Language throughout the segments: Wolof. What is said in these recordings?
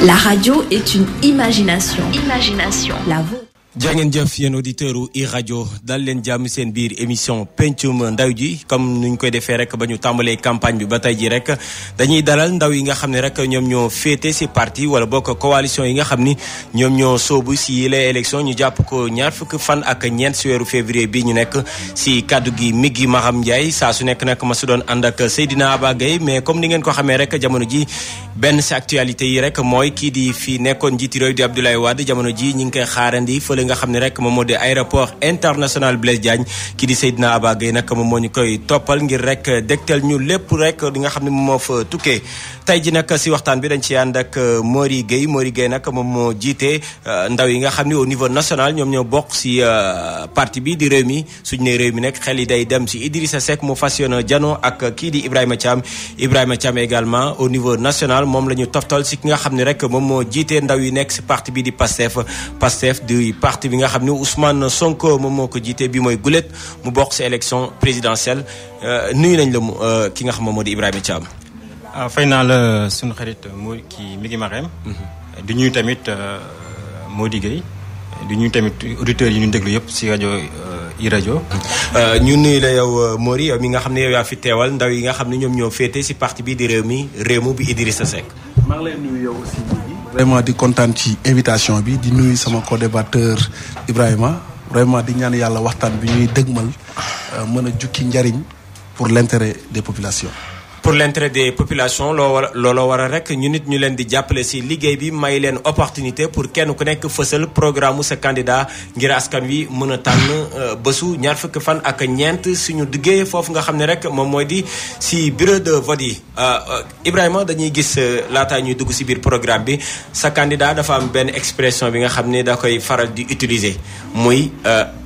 La radio est une imagination. La vôtre. jàngeen jëf yéen auditeurs u iRadio dal leen jàmm seen biir émission pencum ndaw ji comme nuñ koy defee rek ba ñu tàmbalee campagne bi ba tey ji rek dañuy dalal ndaw yi nga xam ne rek ñoom ñoo féete si parti wala bokk coalition yi nga xam ni ñoom ñoo soobu si les élections ñu jàpp ko ñaar fukki fan ak ñeent si weeru février bi ñu nekk si kaddu gi Migui Maram Ndiaye saa su nekk nag ma su doon ànd ak Seydina Aba Gueye mais comme ni ngeen ko xamee rek jamono ji benn si actualité yi rek mooy kii di fii nekkoon njiiti réew di Abdoulaye Wade jamono ji ñi ngi koy xaarandi fële nga xam ne rek moom moo di aéroport international Blaise Diagne kii di Seydina Aba Gueye nag moom moo ñu koy toppal ngir rek dégtal ñu lépp rek li nga xam ne moom moo fa tukkee tey ji nag si waxtaan bi dañ ci ànd ak Mory Gueye nag moom moo jiite ndaw yi nga xam ne au niveau national ñoom ñoo bokk si parti bi di Rewmi suñu ne Rewmi nag xel yi day dem si Idrissa Seck mu fas yéene jano ak kii di Ibrahima Thiam également au niveau national moom la ñu toftal si ki nga xam ne rek moom moo jiite ndaw yi nekk si parti bi di Pastef di parti bi nga xam ne Ousmane Sonko moom moo ko jiite bi mooy gulet mu bokk si élection présidentielle nuyu nañ la ki nga xam moom moo di Ibrahima Thiam. fay naa la suñu xarit mooy kii Migui Maram di ñuy tamit Mory Gueye di ñuy tamit auditeurs yi ñu déglu yëpp si rajo iRadio. ñu nuyu la yow Mory yow mi nga xam ne yow yaa fi teewal ndaw yi nga xam ne ñoom ñoo féete si parti bi di Rewmi bi Idrissa Seck. maa ngi lay nuyu yow aussi vraiment di kontaan ci invitation bi di nuyu sama co-débatteur Ibrahima vraiment di ñaan yàlla waxtaan bi ñuy dëgmal mën a jukki njariñ pour l'intérêt des populations. pour l'intérêt des populations looloo war a rek ñu nit ñu leen di jàppale si liggéey bi may leen opportunité pour kenn ku nekk fësal programme sa candidat ngir askan wi mën a tànn bésu ñaar fukki fan ak ñeent suñu diggee foofu nga xam ne rek moom mooy di si bureau de vote yi Ibrahima dañuy gis laataa ñuy dugg si biir programme bi sa candidat dafa am benn expression bi nga xam ne da koy faral di utiliser muy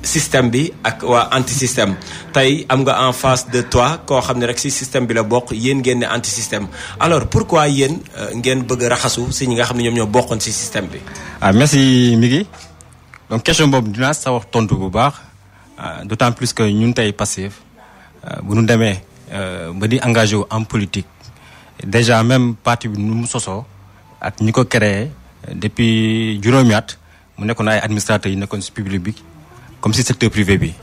système bi ak waa anti système tey am nga en face de toi koo xam ne rek si système bi la bokk yéen ngeen ne anti système alors pourquoi yéen ngeen bëgg a raxasu si ñi nga xam ne ñoom ñoo bokkoon si système bi. Merci Migui donc question boobu dinaa sa wax tontu bu baax d'autant plus que ñun tey Pastef bu ñu demee ba di engagé wu en politique déjà même parti bi nu mu sosoo ak ñi ko créé depuis juróomi at mu nekkoon ay administrateurs yi nekkoon si public bi comme si secteur privé bi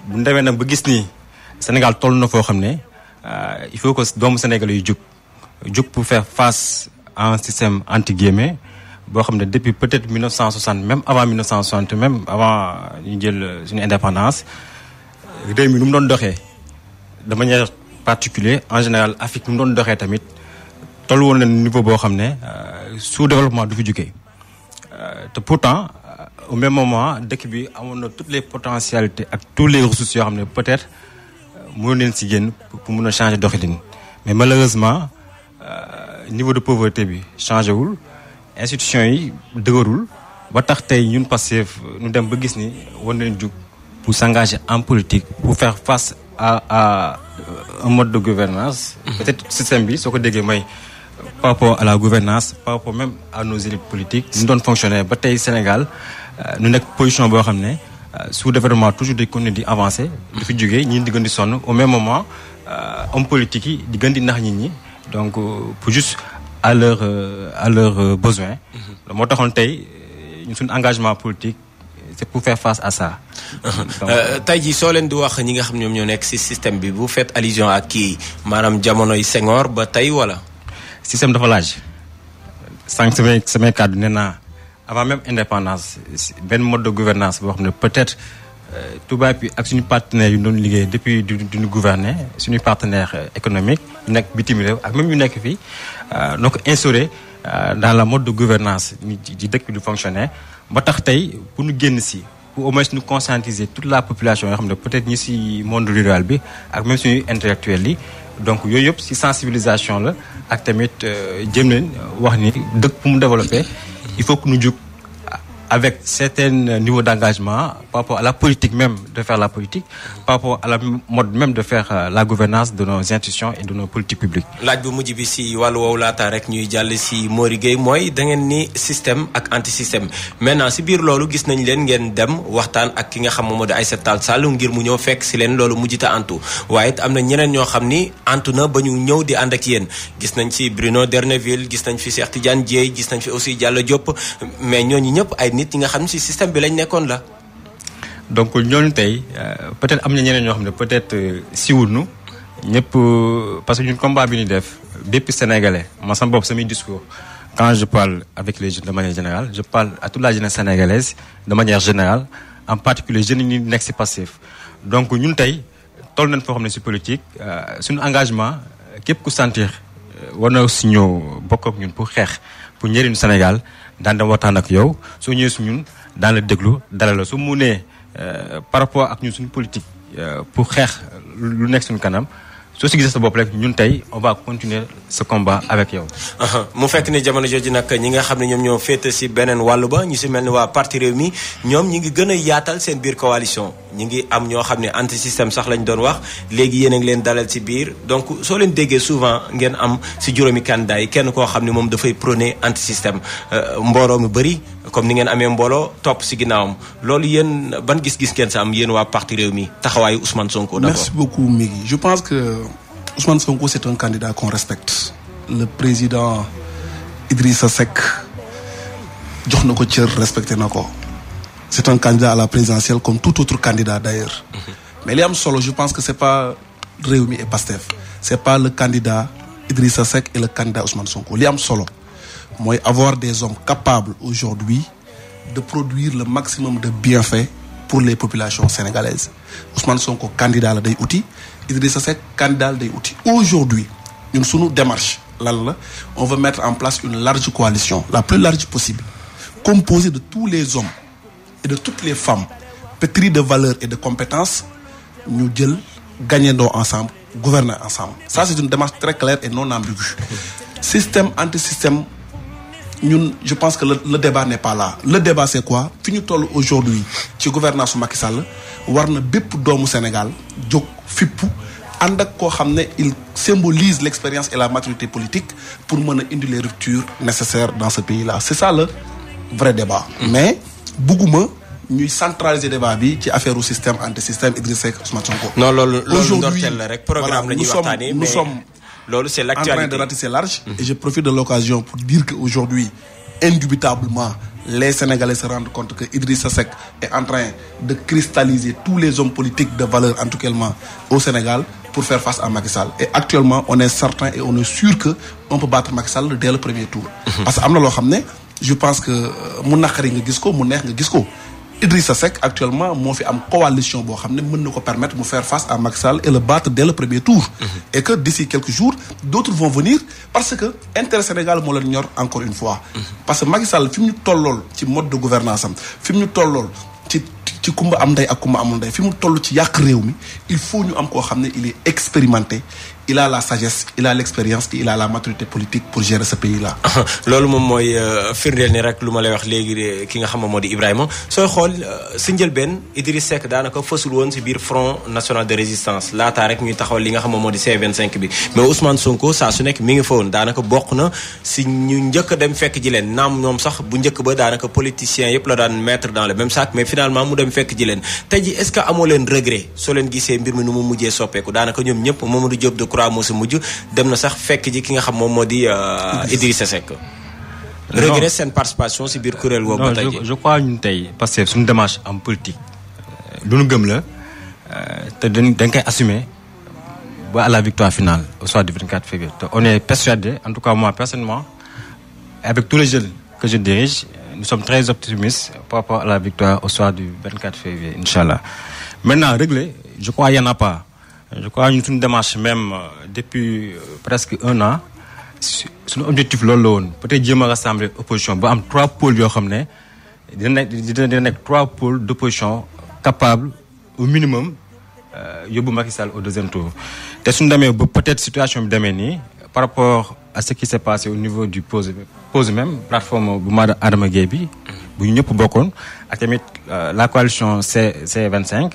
bu ñu demee nag ba gis ni Sénégal toll na foo xam ne. Il faut que doomu Sénégal yu jug pour faire face à un système anti guillemets boo xam ne depuis peut-être 1960 même avant 1960 même avant ñu jël suñu indépendance réew mi nu mu doon doxee de manière particulière en général Afrique nu mu doon doxee tamit toll woon na niveau boo xam ne sous-développement du fi jugee te pourtant au même moment dëkk bi amoon na toutes les potentialités ak tous les ressources yoo xam ne peut-être mënoon leen si génn pour mën a changer doxalin mais malheureusement niveau de pauvreté bi changé wul institution yi dëgërul ba tax tey ñun Pastef ñu dem ba gis ni war nañ jug pour s'engager en politique pour faire face à un mode de gouvernance peut-être système bi soo ko déggee mooy par rapport à la gouvernance par rapport même à nos élites politiques ñu doon fonctionner ba tey Sénégal ñu nekk position boo xam ne sous-développement toujours di continuer di avancer di fi jógee ñi di gën di sonn au même moment homme politique yi di gën di nax nit ñi donc pour juste à leur besoin moo taxoon tey suñu engagement politique c'est pour faire face à ça. tey jii soo leen di wax ñi nga xam ñoom ñoo nekk ci système bi vous faites allusion ak kii maanaam jamonoy Senghor ba tey wala. système dafa laaj sànq samay kàddu nee naa avant même indépendance benn mode de gouvernance boo xam ne peut-être tubaab yi ak suñu partenaires yu doon liggéey depuis duñu gouverner suñu partenaire économique ñu nekk bitim réew ak même ñu nekk fii donc instauré dans la mode de gouvernance di dëkk bi du fonctionner ba tax tey pour ñu génn si pour au moins ñu conscientiser toute la population yoo xam ne peut-être ñi si monde rural bi ak même suñu intellectuels yi donc yooyu yëpp si sensibilisation la ak tamit jëm leen wax ni dëkk pour mu développer il faut que ñu jug avec certain niveau d'engagement par rapport à la politique même de faire la politique, par rapport à la mode même de faire la gouvernance de nos institutions et de nos politiques publiques. laaj bu mujj bi si wàllu woowu laata rek ñuy jàll si Mori Gueye mooy da ngeen ni système ak anti système maintenant si biir loolu gis nañ leen ngeen dem waxtaan ak ki nga xam moom moo di Aïssata Tall Sall ngir mu ñëw fekk si leen loolu mujjita antu waaye it am na ñeneen ñoo xam ni antu na ba ñu ñëw di ànd ak yéen gis nañ si Bruno D'erneville gis nañ fi Cheikh Tidiane Dièye gis nañ fi aussi Diallo Diop mais ñooñu ñëpp ay nit ñi nga xam ne si système bi lañ nekkoon la. donc ñooñu tey peut-être am na ñeneen ñoo xam ne peut-être siwuñu ñëpp parce que ñun combat bi ñu def bépp sénégalais man sama bopp samay discours quand je parle avec les jeunes de manière générale je parle à toute la jeunesse sénégalaise de manière générale en particulier jeunes yi nekk si Pastef donc ñun tey toll nañ foo xam ne si politique suñu engagement képp ku sentir war na si ñëw bokk ak ñun pour xeex pour njëriñu Sénégal daan dem waxtaan ak yow soo ñëwee si ñun daan la déglu dalal la su mu nee par rapport ak ñun suñu politique pour xeex lu nekk suñu kanam soo si gisee sa bopp rek ñun tey on va continuer ce combat avec yow. mu fekk ni jamono jooju nag ñi nga xam ne ñoom ñoo féete si beneen wàllu ba ñu si mel ni waa parti Rewmi ñoom ñi ngi gën a yaatal seen biir coalition ñi ngi am ñoo xam ne anti système sax lañ doon wax léegi yéen a ngi leen dalal si biir donc soo leen déggee souvent ngeen am si juróomi candidat yi kenn koo xam ne moom dafay prôner anti système mbooloo mu bëri comme ni ngeen amee mbooloo topp si ginnaawam loolu yéen ban gis-gis ngeen sa am yéen waa parti Rewmi taxawaayu Ousmane Sonko d'abord. Merci beaucoup Migui. Je pense que Ousmane Sonko c'est un candidat qu'on respecte. Le président Idrissa Seck jox na ko cër respecté na ko. C'est un candidat à la présidentielle comme tout autre candidat d'ailleurs. Mais li am solo je pense que c'est pas Rewmi et Pastef. C'est pas le candidat Idrissa Seck et le candidat Ousmane Sonko. Li am solo mooy avoir des hommes capables aujourd'hui de produire le maximum de bienfaits pour les populations sénégalaises. Ousmane Sonko candidat la day uti Idrissa Seck candidat la day uti. Aujourd'hui ñun sunu démarche lan la on veut mettre en place une large coalition la plus large possible composée de tous les hommes et de toutes les femmes pétries de valeurs et de compétences ñu jël gagnandoo ensemble gouverner ensemble. Ça c'est une démarche très claire et non ambiguë. Système anti-système ñun je pense que le débat n'est pas là. Le débat c'est quoi fi ñu toll aujourd'hui ci gouvernance Macky Sall war na bépp doomu Sénégal jóg fippu ànd ak koo xam ne il symbolise l'expérience et la maturité politique pour mën a indi les ruptures nécessaires dans ce pays-là. C'est ça le vrai débat. Mais bugguma ñuy centraliser débat bi ci affaire au système anti-système Idrissa Seck Ousmane Sonko. non loolu ndorteel la rek programme la ñuy waxtaanee nous sommes loolu c'est l'actualité en train de ratisser large. Et je profite de l'occasion pour dire qu'aujourd'hui indubitablement les Sénégalais se rendent compte que Idrissa Seck est en train de cristalliser tous les hommes politiques de valeur actuellement au Sénégal pour faire face à Macky Sall. Et actuellement on est certain et on est sûr que on peut battre Macky Sall dès le premier tour. Parce que am na loo xam ne je pense que mu naqari nga gis ko mu neex nga gis ko Idrissa Seck actuellement moo fi am coalition boo xam ne mën na ko permettre mu faire face à Macky Sall et le battre dès le premier tour. Et que d'ici quelques jours d'autres vont venir parce que intérêt Sénégal moo leen ñor encore une fois. Parce que Macky Sall fi mu ñu tollool ci mode de gouvernance am fi mu ñu tollool ci kumba am ndey ak kumba amul ndey fi mu toll ci yàq réew mi il faut ñu am koo xam ne il est expérimenté il a la sagesse il a l'expérience et il a la maturité politique pour gérer ce pays-là. loolu moom mooy firndeel ni rek lu ma lay wax léegi ki nga xam moo di Ibrahima sooy xool si njëlbeen Idriss Seck daanaka fësul woon si biir Front National de Résistance laataa rek ñuy taxawal li nga xam moo di C25 bi mais Ousmane Sonko saa su nekk mi ngi fa woon daanaka bokk na si ñu njëkk a dem fekk ji leen naam ñoom sax bu njëkk ba daanaka politiciens yëpp la daan mettre dans le même sac mais finalement mu dem fekk ji leen tey ji est-ce que amoo leen regret soo leen gisee mbir mi nu mu mujjee soppeeku daanaka ñoom ñëpp Mamadou Diop Decroix moo si mujj dem na sax fekk ji ki nga xam moom moo di Idrissa Seck. regret seen participation si biir kuréel boobu ba tey je crois ñun tey parce que suñu démarche en politique lu nu gëm la te dañ koy assumer ba à la victoire finale au soir du 24 février te on est persuadé en tout cas moi personnellement avec tous les jeunes que je dirige nous sommes très optimistes par rapport à la victoire au soir du 24 février inchallah. Maintenant regret je crois il y en a pas. Je crois ñun suñu démarche même depuis presque un an suñu objectif loolu la woon peut-être jéem a rassembler opposition ba am 3 pôles yoo xam ne dina nekk 3 pôles d'opposition capables au minimum yóbbu Macky Sall au deuxième tour. te suñu demee ba peut-être situation bi demee nii par rapport à ce qui s'est passé au niveau du pose même plateforme bu Adama Gueye bi bu ñu ñëpp bokkoon ak tamit la coalition C25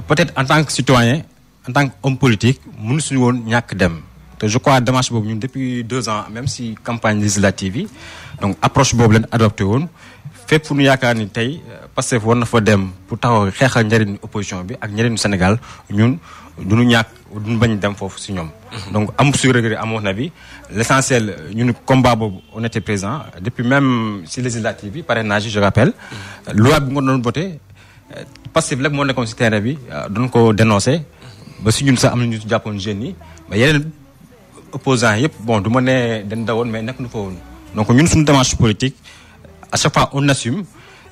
peut-être en tant que citoyen en tant qu'homme politique mënu suñu woon ñàkk dem te je crois démarche boobu ñun depuis 2 ans même si campagne législative yi donc approche boobu leen adopté woon fépp fu ñu yaakaar ni tey Pastef war na fa dem pour taxaw xeexal njëriñu opposition bi ak njëriñu Sénégal ñun duñu ñàkk duñu bañ dem foofu si ñoom. donc am su regret à mon avis l'essentiel ñun combat boobu on était présent depuis même si législative bi parrainage je rappelle. loi bi nga doon voté Pastef lépp moo nekkoon si terrain bi doon ko dénoncé ba si ñun sax am na ñu jàppoon jeunes yi mais yeneen opposants yëpp bon du ma nee dañ dawoon mais nekk nu fa woon donc ñun suñu démarche politique à chaque fois on assume.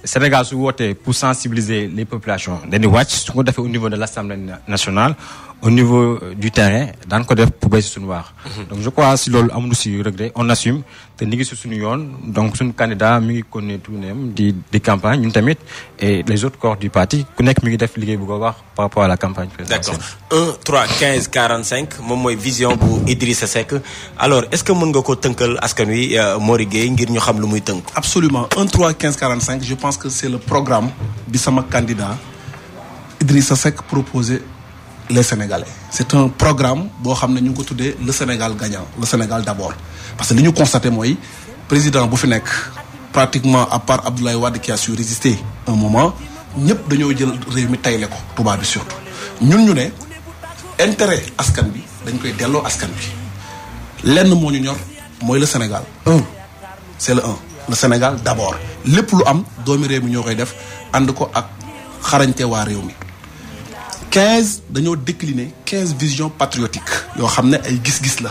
Sénégal su wootee pour sensibiliser les populations dañuy wàcc su ko defee au niveau de l'Assemblée nationale au niveau du terrain daan ko def pour béy si suñu waax. donc je crois si loolu amuñu si regret on assume te ni ngi si suñu yoon donc suñu candidat mi ngi continuer tournéem di campagne ñun tamit et les autres corps du parti ku nekk mi ngi def liggéey bu ko wax par rapport à la campagne présidentielle. D'accord 1 3 15 45 moom mooy vision bu Idrissa Seck alors est-ce que mën nga ko tënkal askan wi Mori Gueye ngir ñu xam lu muy tënk. Absolument 1 3 15 45 je pense que c'est le programme bi sama candidat Idrissa Seck proposé les Sénégalais c'est un programme boo xam ne ñu ngi ko tuddee le Sénégal gagnant le Sénégal d'abord parce que li ñu constaté mooy président bu fi nekk pratiquement à part Abdoulaye Wade qui a su résister un moment ñëpp dañoo jël réew mi tayle ko tubaab bi surtout ñun ñu ne intérêt askan bi dañ koy delloo askan bi lenn moo ñu ñor mooy le Sénégal c'est le Sénégal d'abord lépp lu am doomi réew mi ñoo koy def ànd ko ak xarañte waa réew mi 15 dañoo décliner 15 visions patriotiques yoo xam ne ay gis-gis la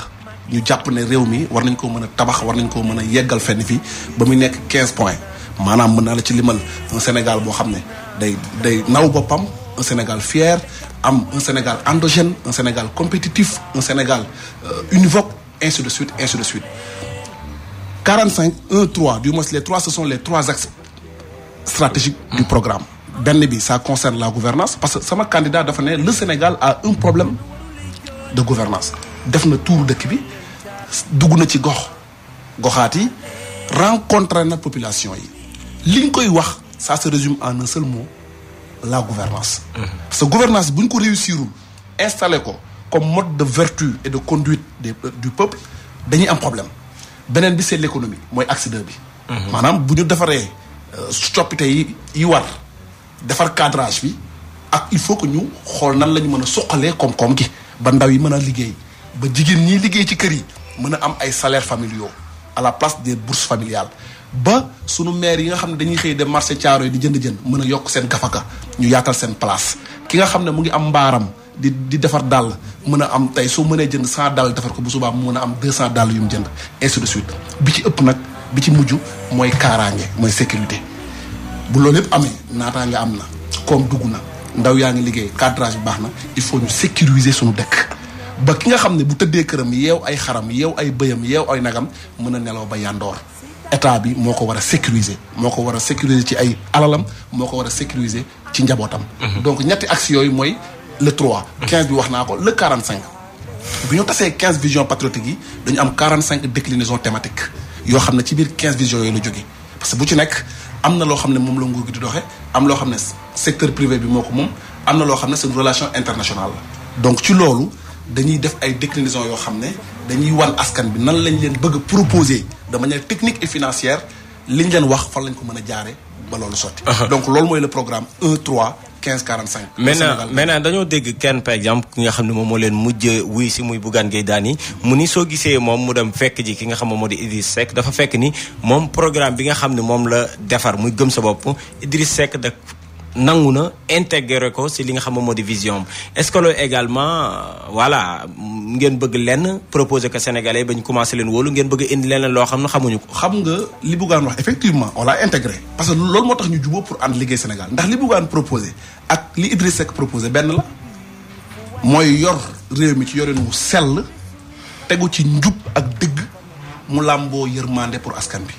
ñu jàpp ne réew mi war nañ koo mën a tabax war nañ koo mën a yeggal fenn fii ba muy nekk 15 points maanaam mën naa la ci limal un Sénégal boo xam ne day naw boppam un Sénégal fier am un Sénégal endogène un Sénégal compétitif un Sénégal univoque ainsi de suite 45 1 3 du moins les 3 ce sont les 3 axes stratégiques du programme benn bi ça concerne la gouvernance parce que sama candidat dafa ne le Sénégal a un problème de gouvernance def na tour dëkk bi dugg na ci goxaat yi rencontré na population yi li ñu koy wax ça se résume en un seul mot la gouvernance parce que gouvernance bu ñu ko réussirul installer ko comme mode de vertu et de conduite du peuple dañuy am problème beneen bi c'est l'économie mooy axe 2 bi maanaam bu ñu defaree coppite yi war defar cadrage bi ak il faut que ñu xool nan la ñu mën a suqalee koom-koom gi ba ndaw yi mën a liggéey ba jigéen ñi liggéey ci kër yi mën a am ay salaires familiaux à la place des bourses familiales ba sunu maire yi nga xam ne dañuy xëy dem marché Thiaroye yi di jënd mën a yokk seen gafaka ñu yaatal seen place ki nga xam ne mu ngi am mbaaram di defar dàll mën a am tey soo mënee jënd 100 dàll defar ko bu subaa mu mën a am 200 dàll yu mu jënd ainsi de suite bi ci ëpp nag bi ci mujj mooy kaaraange mooy sécurité bu loolu yëpp amee naataange am na koom dugg na ndaw yaa ngi liggéey cadrage bi baax na il faut ñu sécuriser suñu dëkk ba ki nga xam ne bu tëddee këram yeew ay xaram yeew ay bëyam yeew ay nagam mën a nelaw ba yandoor état bi moo ko war a sécuriser ci ay alalam moo ko war a sécuriser ci njabootam donc ñetti axes yooyu mooy le 3 15 bi wax naa ko le 45 bu ñu tasee 15 visions patriotiques yi dañu am 45 déclinaisons thématiques yoo xam ne ci biir 15 visions yooyu la jógee parce que bu ci nekk am na loo xam ne moom la nguur gi di doxee am loo xam ne secteur privé bi moo ko moom am na loo xam ne c'est une relation internationale la donc ci loolu dañuy def ay déclinaisons yoo xam ne dañuy wan askan bi nan lañ leen bëgg a proposer de manière technique et financière liñ leen wax fan lañ ko mën a jaare ba loolu sotti donc loolu mooy le programme 1 3 15 45 maintenant dañoo dégg kenn par exemple ki nga xam ne moom moo leen mujj wuy si muy Bougane Gueye Dany mu ni soo gisee moom mu dem fekk ji ki nga xam ne moo di Idriss Seck dafa fekk ni moom programme bi nga xam ne moom la defar muy gëm sa bopp Idriss Seck da nangu na intégré ko si li nga xam ne moo di vision est-ce que loolu également voilà ngeen bëgg lenn proposer que Sénégalais ba ñu commencé leen wóolu ngeen bëgg indi leneen loo xam ne xamuñu ko. xam nga li Bougane wax effectivement on l'a intégré parce que loolu moo tax ñu jubóo pour ànd liggéey Sénégal ndax li Bougane proposé ak li Idriss Seck proposé benn la mooy yor réew mi ci yorin wu sell tegu ci njub ak dëgg mu làmboo yërmande pour askan bi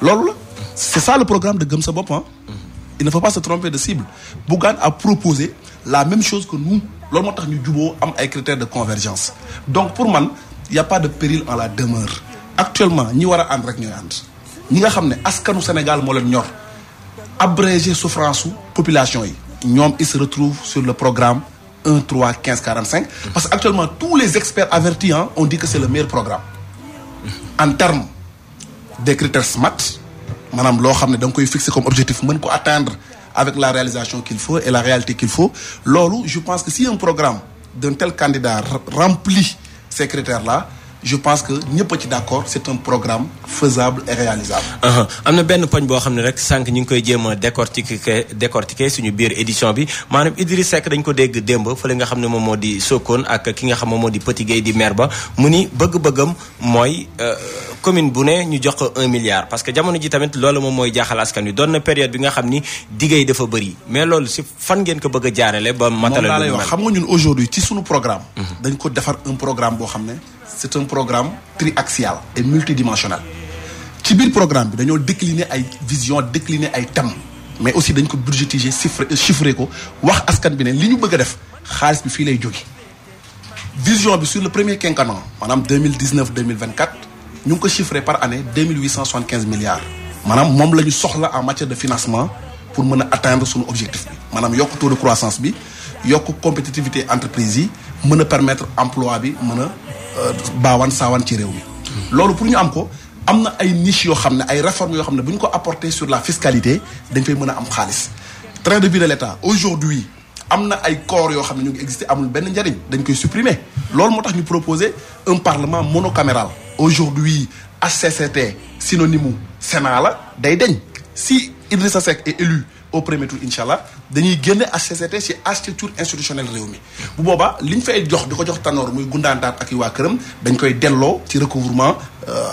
loolu la c'est ça le programme de gëm sa bopp il ne faut pas se tromper de cible Bougane a proposé la même chose que nous loolu moo tax ñu juboo am ay critères de convergence donc pour man y a pas de péril en la demeure actuellement ñi war a ànd rek ñooy ànd ñi nga xam ne askanu Sénégal moo leen ñor abréger souffrance population yi ñoom ils se retrouvent sur le programme 1 3 15 45 parce que actuellement tous les experts avertis ont dit que c'est le meilleur programme en termes des critères SMART maanaam loo xam ne da nga koy fixer comme objectif mën ko atteindre avec la réalisation qu'il faut et la réalité qu'il faut loolu je pense que si un programme d'un tel candidat remplit ces critères-là je pense que ñëpp a ci d'accord c'est un programme faisable et réalisable. am na benn poñ boo xam ne rek sànq ñu ngi koy jéem a décortiquer suñu biir édition bi maanaam Idriss Seck dañ ko dégg démb fële nga xam ne moom moo di Sokone ak ki nga xam moom moo di Petit Gueye di maire ba mu ni bëgg-bëggam mooy commune bu ne ñu jox ko 1 milliard parce que jamono ji tamit loolu moom mooy jaaxal askan wi doon na période bi nga xam ni diggéey dafa bëri mais loolu si fan ngeen ko bëgg a jaarale ba matalal. moom laa lay wax xam nga ñun aujourd'hui ci suñu programme. dañ ko defar un programme boo xam ne. c'est un programme triaxial et multidimensionnel ci biir programme bi dañoo décliner ay vision décliner ay thèmes mais aussi dañ ko budgétiser chiffrer ko wax askan bi ne li ñu bëgg a def xaalis bi fii lay jóge vision bi sur le premier quinquennat maanaam 2019 2024 ñu ngi ko chiffrer par année 2875 milliards maanaam moom la ñu soxla en matière de financement pour mën a atteindre suñu objectif bi maanaam yokk taux de croissance bi yokk compétitivité entreprise yi mën a permettre emploi bi mën a baawaan saawaan ci réew mi loolu pour ñu am ko am na ay niches yoo xam ne ay réformes yoo xam ne bu ñu ko apporter sur la fiscalité dañ fay mën a am xaalis train de vie de l'État aujourd'hui am na ay corps yoo xam ne ñu ngi exister amul benn njariñ dañ koy supprimer loolu moo tax ñu proposer un parlement monocaméral aujourd'hui HCCT synonyme u Sénat la day deñ si Idrissa Seck est élu au premier tour inchallah dañuy génne HCCT ci architecture institutionnelle réew mi bu boobaa li ñu fay jox di ko jox Tanor muy gundaandaat ak i waa këram dañ koy delloo ci recouvrement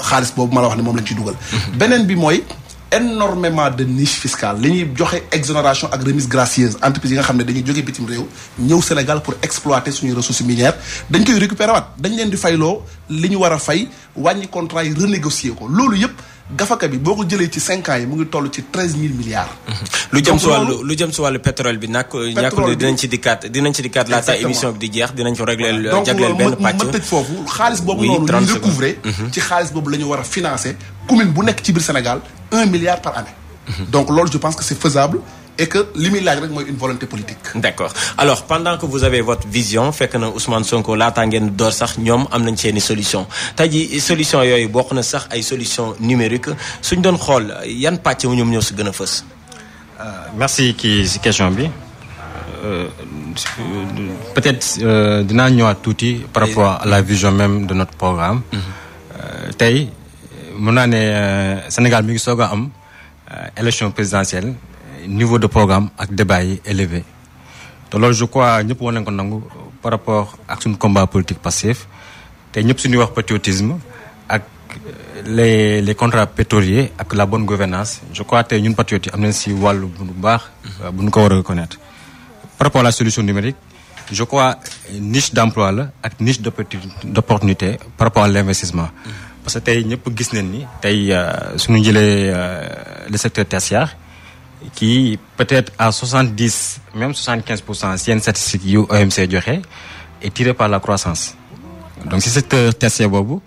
xaalis boobu ma la wax ne moom lañ ciy dugal. beneen bi mooy énormément de niche fiscale li ñuy joxe exonération ak remise gracieuse entreprise yi nga xam ne dañuy jógee bitim réew ñëw Sénégal pour exploiter suñuy ressources minières dañ koy récupérer waat dañ leen di fayloo li ñu war a fay wàññi contrat yi renégocier ko loolu yëpp. gafaka bi boo ko jëlee ci 5 ans yi mu ngi toll ci 13000 milliards. lu jëm si wàllu pétrole bi nag. ñàkkul dinañ ci dikkaat laata émission bi di jeex dinañ ko régler jagleel benn pàcc. donc loolu ma tëj foofu xaalis boobu noonu ñu recouvrer ci xaalis boobu la ñu war a financer commune bu nekk ci biir Sénégal 1 milliard par année. donc loolu je pense que c'est faisable. et que li muy laaj rek mooy une volonté politique. D'accord alors pendant que vous avez votre vision fekk na Ousmane Sonko laataa ngeen door sax ñoom am nañ seeni solution tey jii solution yooyu bokk na sax ay solution numérique suñ doon xool yan pàcc ñoom ñoo si gën a fës. merci kii si question bi peut-être dinaa ñëwaat tuuti par rapport à la vision même de notre programme. tey mën naa ne Sénégal mi ngi soog a am élection présidentielle. niveau de programme ak débat yi élevé te loolu je crois ñëpp war nañ ko nangu par rapport ak suñu combat politique passif te ñëpp suñuy wax patriotisme ak les contrats pétroliers ak la bonne gouvernance je crois te ñun patriotes yi am nañ si wàllu bu baax bu ñu ko war a reconnaître par rapport à la solution numérique je crois niche d'emploi la ak niche d'opportunité par rapport à l'investissement parce que tey ñëpp gis nañ ni tey suñu jëlee le secteur tertiaire qui peut-être à 70 même 75% si yenn statistiques yu OMC joxe est tiré par la croissance donc si secteur tertiaire boobu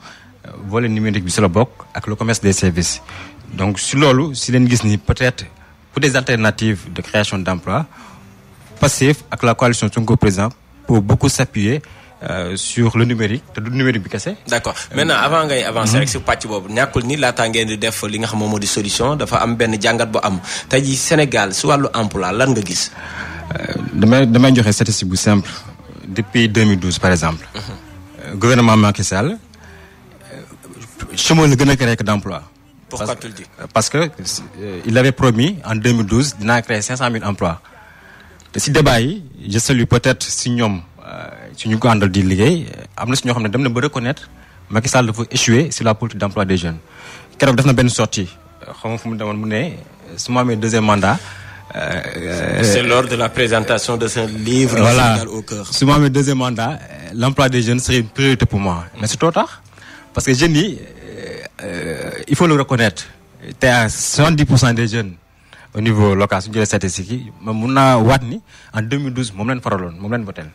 volet numérique bi si la bokk ak le commerce des services donc si loolu si leen gis ni peut-être pour des alternatives de création d'emplois Pastef ak la coalition Sonko président pour beaucoup s'appuyer sur le numérique te du numérique bi kese. d'accord maintenant avant ngay avancer rek si pàcc boobu ñàkkul ni laataa ngeen di def li nga xam moom moo di solution dafa am benn jàngat bu am tey jii Sénégal si wàllu emploi lan nga gis. damay joxe statistique bu simple depuis 2012 par exemple. Gouvernement Macky Sall chômeur la gën a créer que d'emploi. Pourquoi tu le dis? Parce que il avait promis en 2012 dinaa créer 500 000 emplois te si débat yi je salue peut-être si ñoom. si ñu ko àndal di liggéey am na si ñoo xam ne dem na ba reconnaître Macky Sall dafa échouer sur la politique d'emploi des jeunes keroog def na benn sortie xam nga fu mu demoon mu ne su ma amee deuxième mandat. c'est lors de la présentation de ce livre. voilà au cœur. su ma amee deuxième mandat l'emploi des jeunes serait une priorité pour moi. mais c'est trop tard parce que jeunes yi il faut le reconnaître te à 70% des jeunes au niveau local suñu jëlee statistiques yi mun naa waat ni en 2012 moom leen faraloon moom leen votel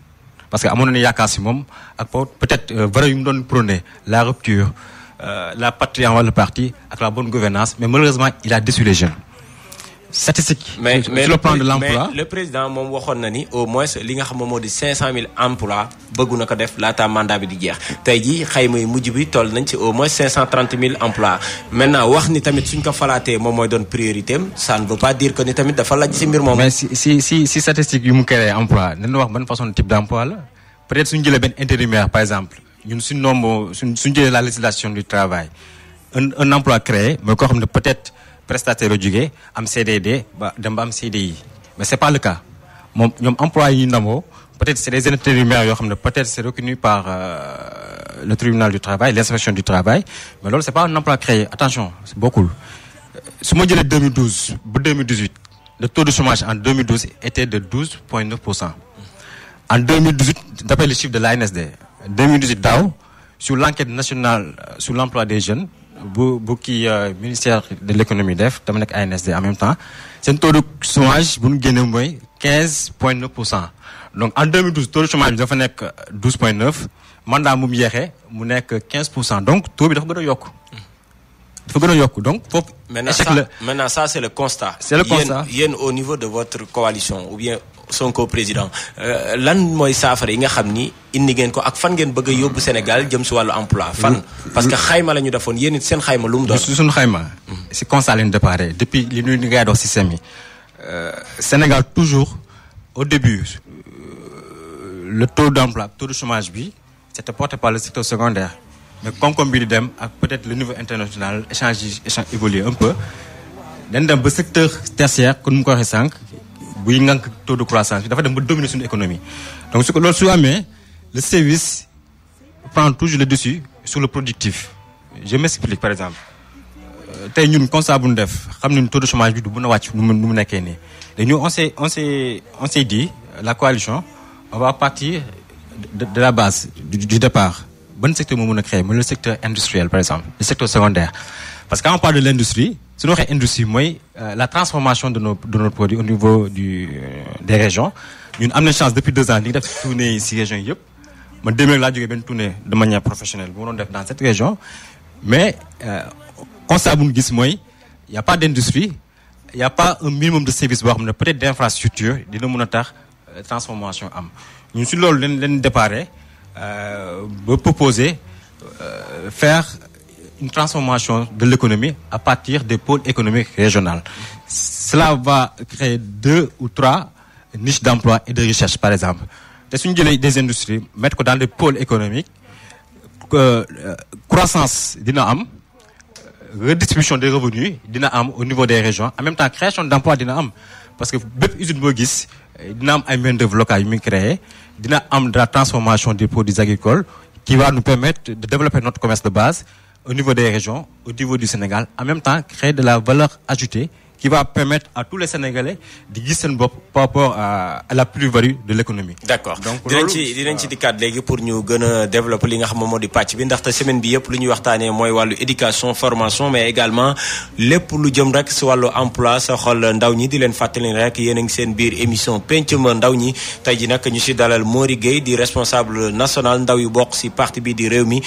parce que amoon nañu yaakaar si moom ak peut-être vrai yu mu doon prôner la rupture la patrie envers le parti ak la bonne gouvernance mais malheureusement il a déçu les jeunes statistique. mais sur le plan de l'emploi. mais le président moom waxoon na ni au moins li nga xam ne moo di 500000 emplois bëggu na ko def laata mandat bi di jeex tey jii xayma yu mujj bi toll nañ ci au moins 530000 emplois maintenant wax ni tamit suñ ko falaatee moom mooy doon priorité am ça ne veut pas dire que ni tamit dafa lajj ci mbir moom. mais si statistique yu mu créé emploi dañu wax ban façon type d'emploi la peut-être suñu jëlee benn intérimaire par exemple ñun suñu nombre suñu jëlee la législation du travail un emploi créé mais koo xam ne peut-être. prestataire la jógee am CDD ba dem ba am CDI mais c'est pas le cas moom ñoom employés yi ndamoo peut-être c'est des intérimaires yoo xam ne peut-être c'est reconnu par le tribunal du travail l'inspection du travail mais loolu c'est pas un emploi créé attention c'est bokkul su ma jëlee 2012 ba 2018 le taux de chômage en 2012 était de 12,9%. En 2018 d'après les chiffres de l'ANSD 2018 daaw sur l'enquête nationale sur l'emploi des jeunes bu kii ministère de l'économie def dama nekk ANSD en même temps seen taux de chômage bu ñu génne mooy 15,9%. donc en 2012 taux de chômage bi dafa nekk 12,9 mandat mu yeexee mu nekk 15%. donc taux bi dafa gën a yokk. dafa gën a yokk donc foofu. maintenant ça c'est le constat. c'est le constat yéen au niveau de votre coalition ou bien Sonko président lan mooy saafara yi nga xam ni indi ngeen ko ak fan ngeen bëgg a yóbbu Sénégal jëm si wàllu emploi fan. parce que xayma la ñu defoon yéen it seen xayma lu mu doon. suñu xayma. si constat lañu déparé depuis li ñuy ngay dox système yi Sénégal toujours au début le taux d'emploi taux de chômage bi c'était porté par le secteur secondaire. mais koom-koom bi di dem ak peut-être le niveau international échange évolué un peu dañ dem ba secteur tertiaire comme ni mu ko waxee sànq buy ngànk taux de croissance bi dafa dem ba dominer suñu économie donc su ko loolu su amee le service prend toujours le dessus sur le productif. je m'explique par exemple tey ñun constat bu ñu def xam nañu taux de chômage bi du mën a wàcc nu mu nekkee nii dañu on s'est dit la coalition on va partir de la base du départ. Bon secteur moo mën a créer mooy le secteur industriel par exemple le secteur secondaire parce que quand on parle de l'industrie su ñu waxee industrie mooy la transformation de nos produits au niveau des régions ñun am na chance depuis 2 ans li def tournée ci régions yëpp man démb laa jógee benn tournée de manière professionnelle bu ma doon def dans cette région mais constat bu ñu gis mooy y a pas d'industrie y a pas un minimum de service boo xam ne peut-être d'infrastructure dina mën a tax transformation am ñun si loolu leen déparé ba proposer faire une transformation de l'économie à partir des pôles économiques régionaux. Cela va créer 2 ou 3 niches d'emploi et de recherche par exemple. te suñu jëlee des industries mettre ko dans des pôles économiques croissance dina am redistribution des revenus dina am au niveau des régions en même temps création d'emplois dina am parce que bépp usine boo gis dina am ay main-d'œuvre locale yu muy créer dina am de la transformation des produits agricoles qui va nous permettre de développer notre commerce de base au niveau des régions, au niveau du Sénégal, en même temps créer de la valeur ajoutée qui va permettre à tous les Sénégalais de gis seen bopp par rapport à la plus-value de l'économie. D'accord dinañ ci dikkaat léegi pour ñu gën a développer li nga xam moo di pàcc bi ndaxte semaine bi yëpp lu ñuy waxtaanee mooy wàllu éducation formation mais également lépp lu jëm rek si wàllu emploi sa xol ndaw ñi di leen fàttali rek yéen a ngi seen biir émission pencum ndaw ñi tey ji nag ñu si dalal Mory Gueye di responsable national ndaw yu bokk si parti bi di Rewmi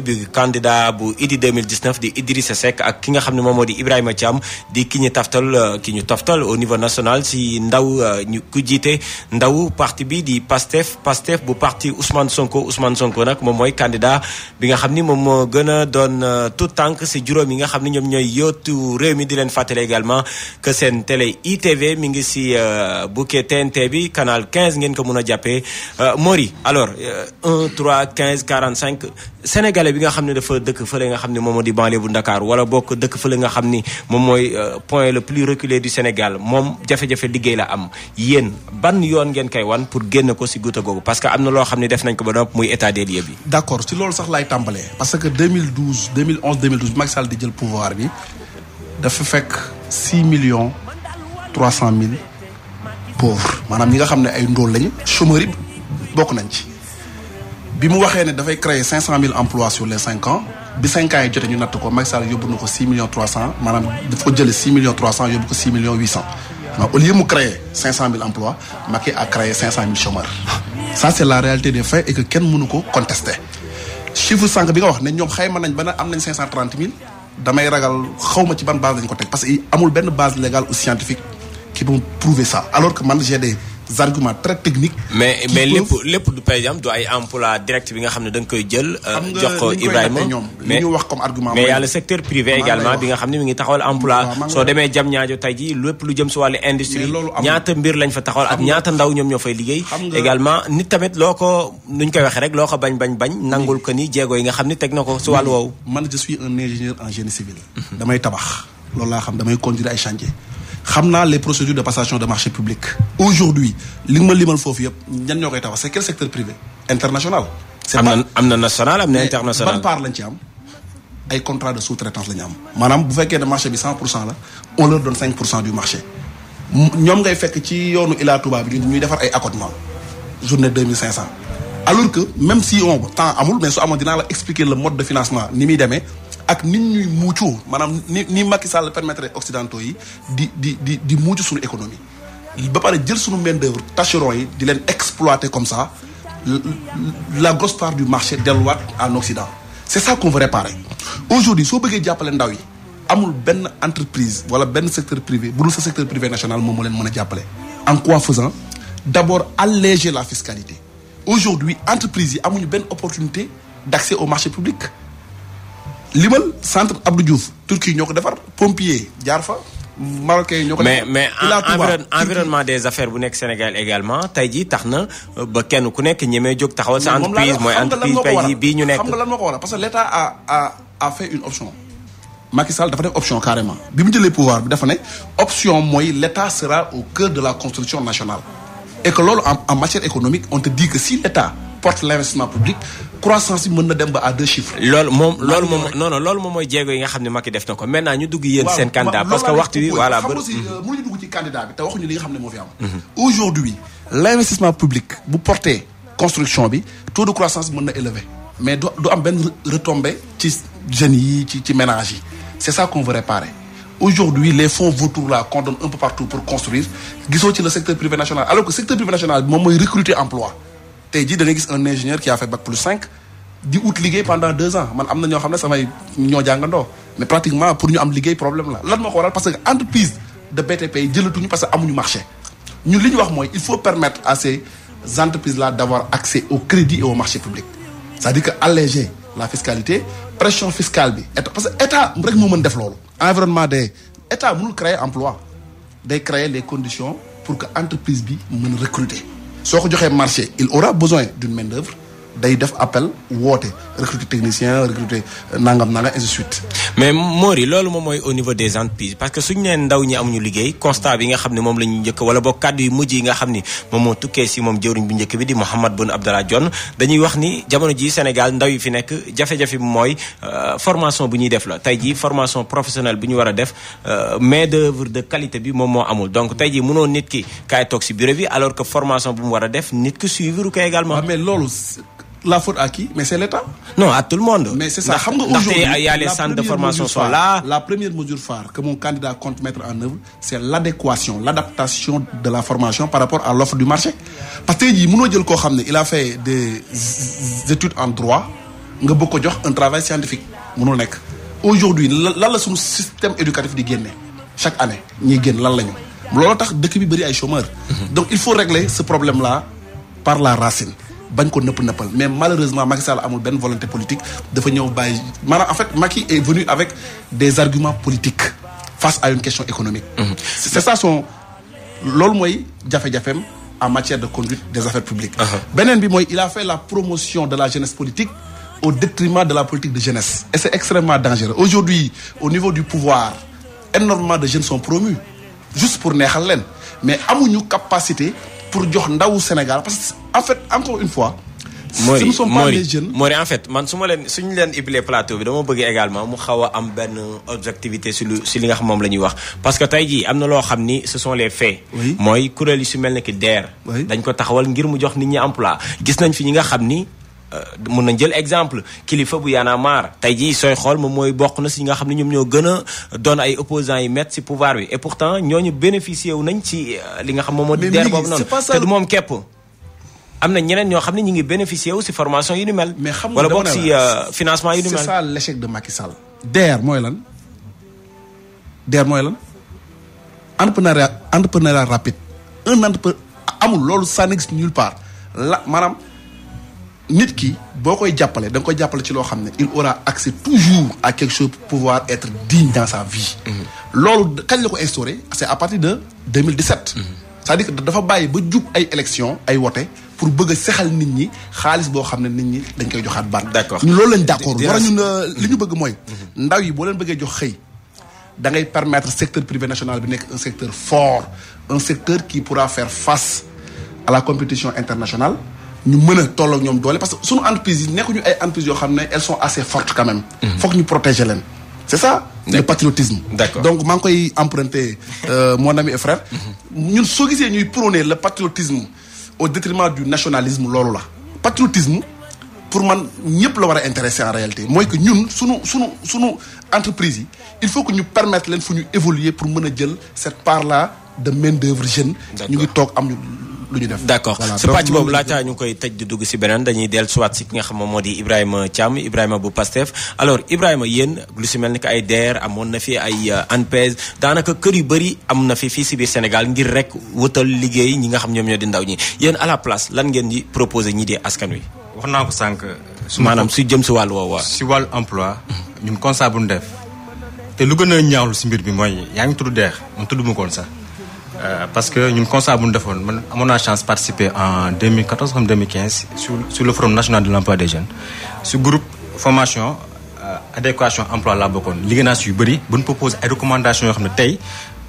bi candidat bu Idy 2019 di Idrissa Seck ak ki nga xam ne moom moo di Ibrahima Thiam di ki ñu toftal au niveau national si ndaw ñu ku jiite ndaw parti bi di Pastef bu parti Ousmane Sonko nag moom mooy candidat bi nga xam ni moom moo gën a doon tout tànk si juróom yi nga xam ni ñoom ñooy yootu réew mi di leen fàttali également que seen télé ITV mi ngi si bouquet TNT bi canal 15 ngeen ko mën a jàppee Mory alors 1 3 15 45 sénégalais bi nga xam ne dafa dëkk fële nga xam ne moom moo di banlieue bu Dakar wala bokk dëkk fële nga xam ni moom mooy point le plus reculé du Sénégal moom jafe-jafe liggéey la am yéen ban yoon ngeen koy wan pour génn ko si guuta googu parce que am na loo xam ne def nañ ko ba nopp muy état des lieux bi. d'accord ci loolu sax laay tàmbalee parce que 2011 bi Macky Sall di jël pouvoir bi dafa fekk 6 millions 300 mille pauvres maanaam ñi nga xam ne ay ndóol lañ chômeurs yi bokk nañ ci. bi mu waxee ne dafay créer 500 000 emplois sur les 5 ans bi 5 ans yi jotee ñu natt ko Macky Sall yóbbu na ko 6 millions 300 maanaam daf ko jëlee 6 millions 300 yóbbu ko 6 millions 800 donc au lieu mu créer 500 000 emplois Macky a créé 500 000 chômeurs. ça c'est la réalité des faits et que kenn mënu ko contester chiffre sànq bi nga wax ne ñoom xayma nañ ba ne am nañ 530 000 damay ragal xawma ci ban base lañ ko teg parce que amul benn base légale ou scientifique qui peut prouver ça alors que man j'ai des arguments très techniques. mais lépp du par exemple du ay emploi direct bi nga xam ne da nga koy jël. jox ko Ibrahima mais ñu wax comme argument. mais y a le secteur privé également bi nga xam ne mi ngi taxawal emploi. soo demee Diamniadio tey jii lépp lu jëm si wàllu industrie. ñaata mbir lañ fa taxawal ak ñaata ndaw ñoom ñoo fay liggéey. également nit tamit loo ko nuñ koy waxee rek loo ko bañ nangul ko ni jéego yi nga xam ne teg na ko si wàllu woowu. man je suis un ingénieur en génie civil. damay tabax loolu laa xam damay conduire ay chantier. xam naa les procédures de passation de marché public. aujourd'hui li nga ma limal foofu yëpp ñan ñoo koy tabax c'est quel secteur privé international. am na national am na international. ban part lañ ci am ay contrat de sous-traitance la ñu am. maanaam bu fekkee ne marché bi 100% la on leur donne 5% du marché ñoom ngay fekk ci yoonu Ila Touba bi ñuy defar ay accotement journée 2500. alors que même si on temps amul mais su amoon dinaa la expliquer le mode de financement ni muy demee. ak nit ñuy muucoo maanaam ni Macky Sall permettre occidentaux yi di muucu suñu économie ba pare jël suñu main d'œuvre tâcheron yi di leen exploiter comme ça la grosse part du marché delluwaat en Occident c'est ça qu'on veut réparer aujourd'hui soo bëggee jàppale ndaw yi amul benn entreprise wala benn secteur privé bu dul sa secteur privé national moom moo leen mën a jàppale en quoi faisant d'abord alléger la fiscalité aujourd'hui entreprise yi amuñu benn opportunité d'accès au marché public limal centre Abdou Diouf Turquie ñoo ko defar pompier jaar fa marocain ñoo ko defar mais environnement des affaires bu nekk Sénégal également tey jii tax na ba kenn ku nekk ñemee jóg taxawal sa entreprise mooy entreprise tey jii bii ñu nekk. xam nga lan moo ko waral parce que l'État a fait une option Macky Sall dafa def option carrément bi mu jëlee pouvoir bi dafa ne option mooy l'État sera au cœur de la construction nationale et que loolu en matière économique on te dit que si l'État porte l'investissement public croissance yi mën na dem ba à 2 chiffres. loolu moom mooy jéego yi nga xam ne Macky def na ko maintenant ñu dugg yéen seen candidat parce que waxtu wi voilà. xam nga aussi mënuñu dugg ci candidat bi te waxuñu li nga xam ne moo fi am. aujourd'hui l'investissement public bu porté construction bi taux de croissance mën na élevé mais du am benn retombée ci jeunes yi ci ménages yi c'est ça qu'on veut réparer. aujourd'hui les fonds vautours là qu'on donne un peu partout pour construire gisoo ci le secteur privé national alors que secteur privé national bi moom mooy recruter emploi tey jii da ngay gis un ingénieur qui a fait bac+5 di ut liggéey pendant 2 ans man am na ñoo xam ne samay ñoo jàngandoo mais pratiquement pour ñu am liggéey problème la lan moo ko waral parce que entreprise de BTP yi jëlatuñu parce que amuñu marché ñun li ñu wax mooy il faut permettre à ces entreprises là d'avoir accès au crédit et au marché public c'est-à-dire que alléger la fiscalité pression fiscale bi état parce que état rek moo mën def loolu environnement des état mënul créer emploi day créer les conditions pour que entreprise bi mën recruter soo ko joxee marché il aura besoin d'une main d'œuvre day def appel woote recruter technicien recruter nangam ainsi de suite. mais Mori loolu moom mooy au niveau des entreprises parce que suñu nee ndaw ñi amuñu liggéey constat bi nga xam ne moom la ñu njëkk wala boog kàddu yu mujj yi nga xam ni moom moo tukkee si moom jëwriñ bu njëkk bi di Mahammed Boun Abdallah Dionne dañuy wax ni jamono ji Sénégal ndaw yi fi nekk jafe-jafe bi mooy formation bu ñuy def la tey jii formation professionnelle bu ñu war a def main d'œuvre de qualité bi moom moo amul donc tey jii mënoo nit ki kaay toog si bureau bi alors que formation bu mu war a def nit ki suivre ko également. mais loolu la faute à qui? Mais c'est l'État. Non, à tout le monde. Mais c'est ça. Aujourd'hui, il y a les centres de formation sont là. La première mesure phare que mon candidat compte mettre en œuvre, c'est l'adéquation, l'adaptation de la formation par rapport à l'offre du marché. Parce que il a fait des études en droit, il a un travail scientifique. Aujourd'hui, là, le système éducatif de Guinée, chaque année, il y a des chômeurs. Donc, il faut régler ce problème-là par la racine. Mais malheureusement Macky Sall amul benn volonté politique dafa ñëw bàyyi maanaam en fait Macky est venu avec des arguments politiques face à une question économique. C'est ça son loolu mooy jafe-jafeem en matière de conduite des affaires publiques. beneen bi mooy il a fait la promotion de la jeunesse politique au détriment de la politique de jeunesse et c'est extrêmement dangereux. Aujourd'hui au niveau du pouvoir énormément de jeunes sont promus juste pour neexal leen mais amuñu capacité pour jox ndawu Sénégal parce que en fait encore une fois. ce ne sont pas les jeunes. Mori en fait man suñu leen ibile plateau bi dama bëgg également mu xaw a am benn objectivité si li nga xam moom la ñuy wax parce que tey jii am na loo xam ni ce sont les faits. mooy kuréel yi su mel ne ki DER. dañ ko taxawal ngir mu jox nit ñi emploi gis nañ fi ñi nga xam ni. mun nañ jël exemple kilifa bu Y'en a marre tey jii sooy xool moom mooy bokk na si nga xam ne ñoom ñoo gën a doon ay opposants yi mettre si pouvoir bi et pourtant ñooñu bénéficié wu nañ ci li nga xam moom moo di DER boobu noonu te du moom képp. am na ñeneen ñoo xam ne ñu ngi bénéficier wu si formation yu ni mel. mais xam nga wala boog si financement yu ni mel. c'est ça l'échec de Macky Sall. DER mooy lan. DER mooy lan. entrepreneuriat rapide. amul loolu ça n'existe nulle part la maanaam nit ki boo koy jàppale da nga koy jàppale ci loo xam ne il aura accès toujours à quelque chose pour pouvoir être digne dans sa vie. loolu kañ la ko instauré c'est à partir de 2017. c'est-à-dire que dafa bàyyi ba jub ay élections ay wote pour bëgg a sexal nit ñi xaalis boo xam ne nit ñi dañ koy joxaat baat. d'accord ñun loolu lañ d'accord war a ñun li ñu bëgg mooy. ndaw yi boo leen bëggee jox xëy da ngay permettre secteur privé national bi nekk un secteur fort un secteur qui pourra faire face à la compétition internationale ñu mën a toll ak ñoom doole parce que suñu entreprises yi nekkuñu ay entreprises yoo xam ne elles sont assez fortes quand même. foog ñu protéger leen. c'est ça le patriotisme. D'accord. Donc maa ngi koy emprunter mon ami et frère. ñun soo gisee ñuy prôner le patriotisme au détriment du nationalisme loolu la. patriotisme pour man ñëpp la war a intéresser en réalité mooy que ñun sunu entreprise yi il faut que ñu permettre leen fu ñu évoluer pour mën a jël cette part là de main d'œuvre jeune. ñu ngi toog am ñu lu ñu def. d'accord voilà su pàcc boobu laataa ñu koy tëj di dugg si beneen dañuy dellu siwaat si ki nga xam moom moo di Ibrahima Thiam Ibrahima bu Pastef alors Ibrahima yéen lu si mel ni que ay DER amoon na fi ay ANPEJ daanaka kër yu bëri am na fi fii si biir Sénégal ngir rek wutal liggéey ñi nga xam ñoom ñoo di ndaw ñi yéen à la place lan ngeen di proposer ñi di askan wi. wax naa ko sànq. maanaam si jëm si wàllu woowu. si wàllu emploi ñun constat bu ñu def te lu gën a ñaawlu si mbir bi mooy yaa ngi tudd DER man tudd ma ko woon sax. Parce que ñun constat bu ñu defoon man amoon naa chance participer en 2014 comme 2015 sur le forum national de l'emploi des jeunes su groupe formation adéquation emploi laa bokkoon liggéey naa si yu bëri bu ñu proposé ay recommandations yoo xam ne tey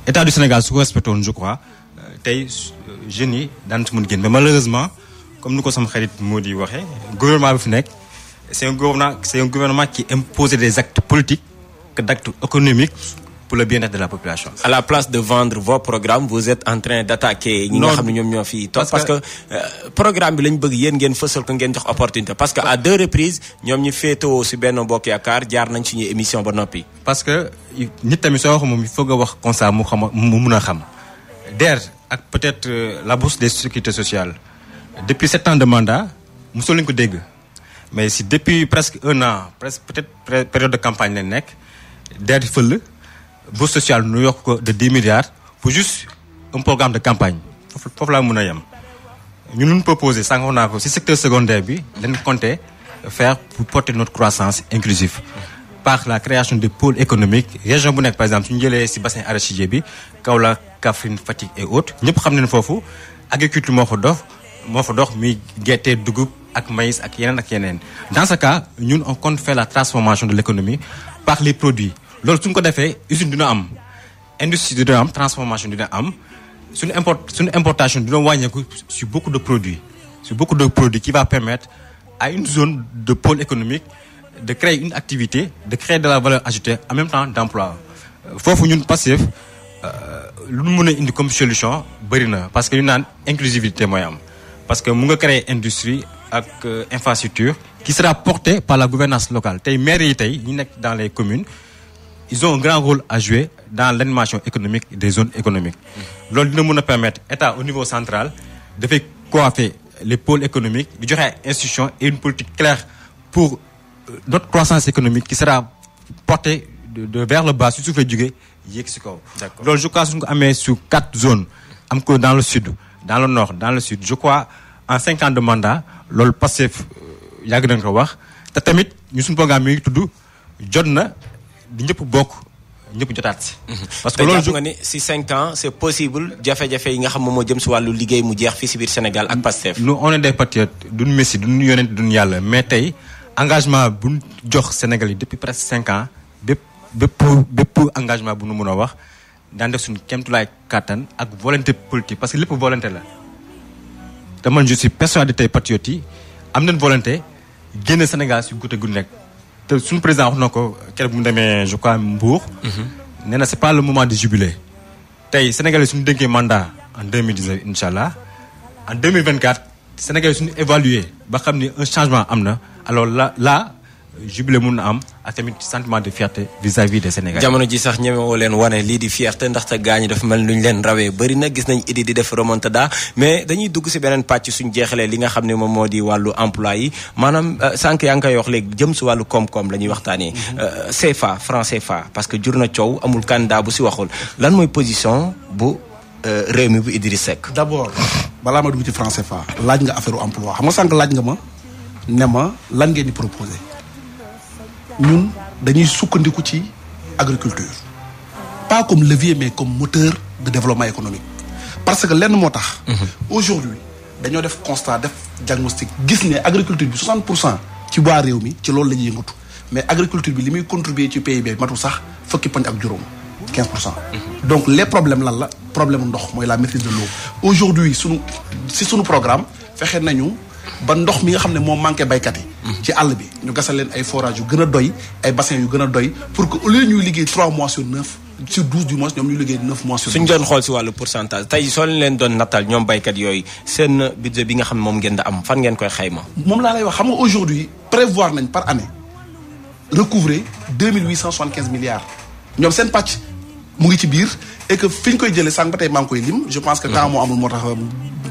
état du Sénégal su ko respecté woon je crois tey jeunes yi daan si mën génn mais malheureusement comme ni ko sama xarit moo di waxee gouvernement bi fi nekk c'est un gouvernement qui impose des actes politiques que d'actes économiques pour le bien-être de la population. À la place de vendre vos programmes vous êtes en train d'attaquer ñi nga xam ne ñoom ñoo fi toog parce que programme bi lañ bëgg yéen ngeen fësal ko ngeen jox opportunité parce que à 2 reprises ñoom ñi féetewoo si Benno Bokk Yaakaar jaar nañ suñu émission ba noppi. parce que nit tamit soo wax moom il faut nga wax comme ça mu mun a xam DER ak peut-être la bourse des sécurités sociales depuis 7 ans de mandat mosoo leen ko dégg mais si depuis presque 1 an presque peut-être période de campagne lañ nekk DER fël. bourse sociale nu yokk ko de 10 milliards pour juste un programme de campagne foofu laa mën a yem ñu nun proposé sànq wax naa ko si secteur secondaire bi dañ compter faire pour porter notre croissance inclusive par la création de pôles économiques région bu nekk par exemple suñu jëlee si bassin arachidier bi Kaolack Kaffrine Fatick et autres ñëpp xam nañ foofu agriculture moo fa dox muy gerte dugub ak maïs ak yeneen dans ce cas ñun on compte faire la transformation de l'économie par les produits loolu suñ ko defee usine dina am industrie dina am transformation dina am suñu importation dina wàññeeku sur beaucoup de produits qui va permettre à une zone de pôle économique de créer une activité de créer de la valeur ajoutée en même temps d'emploi foofu ñun Pastef lu ñu mën a indi comme solution bëri na parce que ñu naan inclusivité mooy am parce que mu nga créer industrie ak infrastructure qui sera portée par la gouvernance locale tey maires yi tey ñu nekk dans les communes ils ont un grand rôle à jouer dans l'animation économique des zones économiques. loolu dina mën a permettre état au niveau central dafay coiffer les pôles économiques di joxe ay institutions et une politique claire pour notre croissance économique qui sera portée de vers le bas su suufee jógee yéeg si kaw. d'accord loolu je crois suñu ko amee sur 4 zones am ko dans le sud dans le nord dans le sud je crois en 5 ans de mandat loolu Pastef yàgg nañ ko wax te tamit ñu suñu programme yi tudd jot na. di ñëpp bokk ñëpp jotaat si. parce que loolu nga ni si 5 ans c'est possible jafe-jafe yi nga xam moom moo jëm si wàllu liggéey mu jeex fii si biir Sénégal ak Pastef. nous on est des patriotes duñ Messi duñ yonent duñ yàlla mais tey engagement bu ñu jox Sénégal yi depuis presque 5 ans bépp engagement bu nu mën a wax daan def suñu kéemtulaay kàttan ak volonté politique parce que lépp volonté la te man je suis persuadé tey patriotes yi am nañ volonté génn Sénégal si guddi gu nekk. te suñu président wax na ko keroog mu demee je crois Mbour. nee na c'est pas le moment de jubiler. tey Sénégalais suñu dénkee mandat en 2019 incha allah en 2024 Sénégalais suñu évaluer ba xam ni un changement am na alors là jubilé mun na am ak tamit sentiment de fierté vis-à-vis des Sénégalais. jamono ji sax ñemewoo leen wane lii di fierté ndaxte gaañ dafa mel lu ñu leen rawee bëri na gis nañ Idy di def remontada mais dañuy dugg si beneen pàcc suñ jeexalee li nga xam ne moom moo di wàllu emploi yi maanaam sànq yaa ngi koy wax léegi jëm si wàllu koom-koom la ñuy waxtaanee. CFA franc CFA parce que jur na coow amul candidat bu si waxul lan mooy position bu réew mi bu Idriss Seck. d'abord balaa ma dugg ci franc CFA laaj nga affaire emploi xam nga sànq laaj nga ma ne ma lan ngeen di proposé ñun dañuy sukkandiku ci agriculture pas comme levier mais comme moteur de développement économique parce que lenn moo tax. aujourd'hui dañoo def constat def diagnostic gis ne agriculture bi 60% ci waa réew mi ci loolu la ñuy yëngatu mais agriculture bi li muy contribuer ci PIB matul sax fukki poñ ak juróom 15%. donc les problèmes lan la problème ndox mooy la maîtrise de l'eau aujourd'hui sunu programme fexe nañu ba ndox mi nga xam ne moo manqué baykat yi. ci àll bi ñu gasal leen ay forages yu gën a doy ay bassins yu gën a doy pour que au lieu ñuy liggéey 3 mois sur 9 sur 12 du mois ñoom ñu liggéey 9 mois sur 12. suñ doon xool si wàllu pourcentage tey soo leen doon nattal ñoom baykat yooyu seen budget bi nga xam ne moom ngeen da am fan ngeen koy xayma. moom laa lay wax xam nga aujourd'hui prévoir nañ par année recouvrer 2875 milliards ñoom seen pàcc mu ngi ci biir et que fi ñu koy jëlee sànq ba tey maa ngi koy lim je pense que temps moo amul moo tax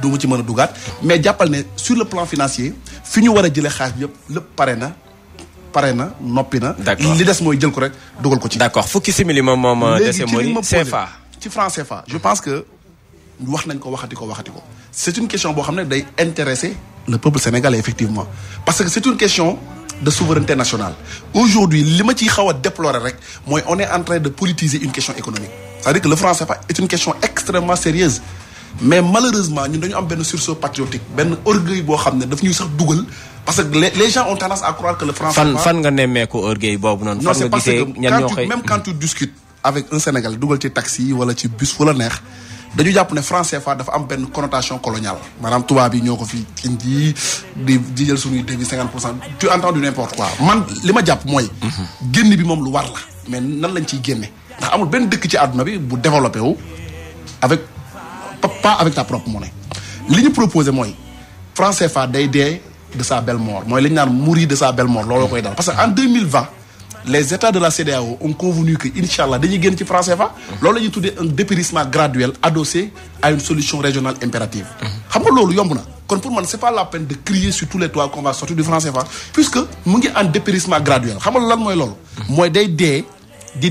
du ma ci mën a dugaat mais jàppal ne sur le plan financier fi ñu war a jëlee xaalis bi yëpp lépp pare na noppi na. d'accord li des mooy jël ko rek dugal ko ci. d'accord fukki simili moom dese mooy CFA. ci franc CFA je pense que wax nañ ko waxati ko. c'est une question boo xam ne day intéresser le peuple sénégalais effectivement parce que c'est une question de souveraineté nationale. aujourd'hui li ma ciy xaw a déplorer rek mooy on est en train de politiser une question économique c'est-à-dire que le franc CFA est une question extrêmement sérieuse mais malheureusement ñun dañu am benn sursaut patriotique benn orgueil boo xam ne daf ñuy sax dugal parce que les gens ont tendance à croire que le franc CFA. fan nga nemmeeku orgueil boobu noonu. non fan c'est nga parce gisee ñan ñoo que koy même quand tu discutes avec un Sénégalais dugal ci taxi wala ci bus fu la neex dañu jàpp ne franc CFA dafa am benn connotation coloniale maanaam tubaab yi ñoo ko fi indi di jël suñuy devise 50%. tu entends du n'importe quoi man li ma jàpp mooy. génn bi moom lu war la mais nan lañ ciy génne ndax amul benn dëkk ci àdduna bi bu développé wu avec pas avec ta propre monnaie. li ñu proposé mooy franc CFA day dee de sa belle mort mooy li ñu naan mourir de sa belle mort looloo koy dal parce que en 2020 les états de la CEDEAO ont convenu que incha allah dañuy génn ci franc CFA. loolu la ñuy tuddee un dépérissement graduel adossé à une solution régionale impérative. xam nga loolu yomb na kon pour man c'est pas la peine de crier sur tous les toits qu'on va sortir du franc CFA puisque mu ngi en dépérissement graduel xam nga lan mooy loolu. mooy day dee di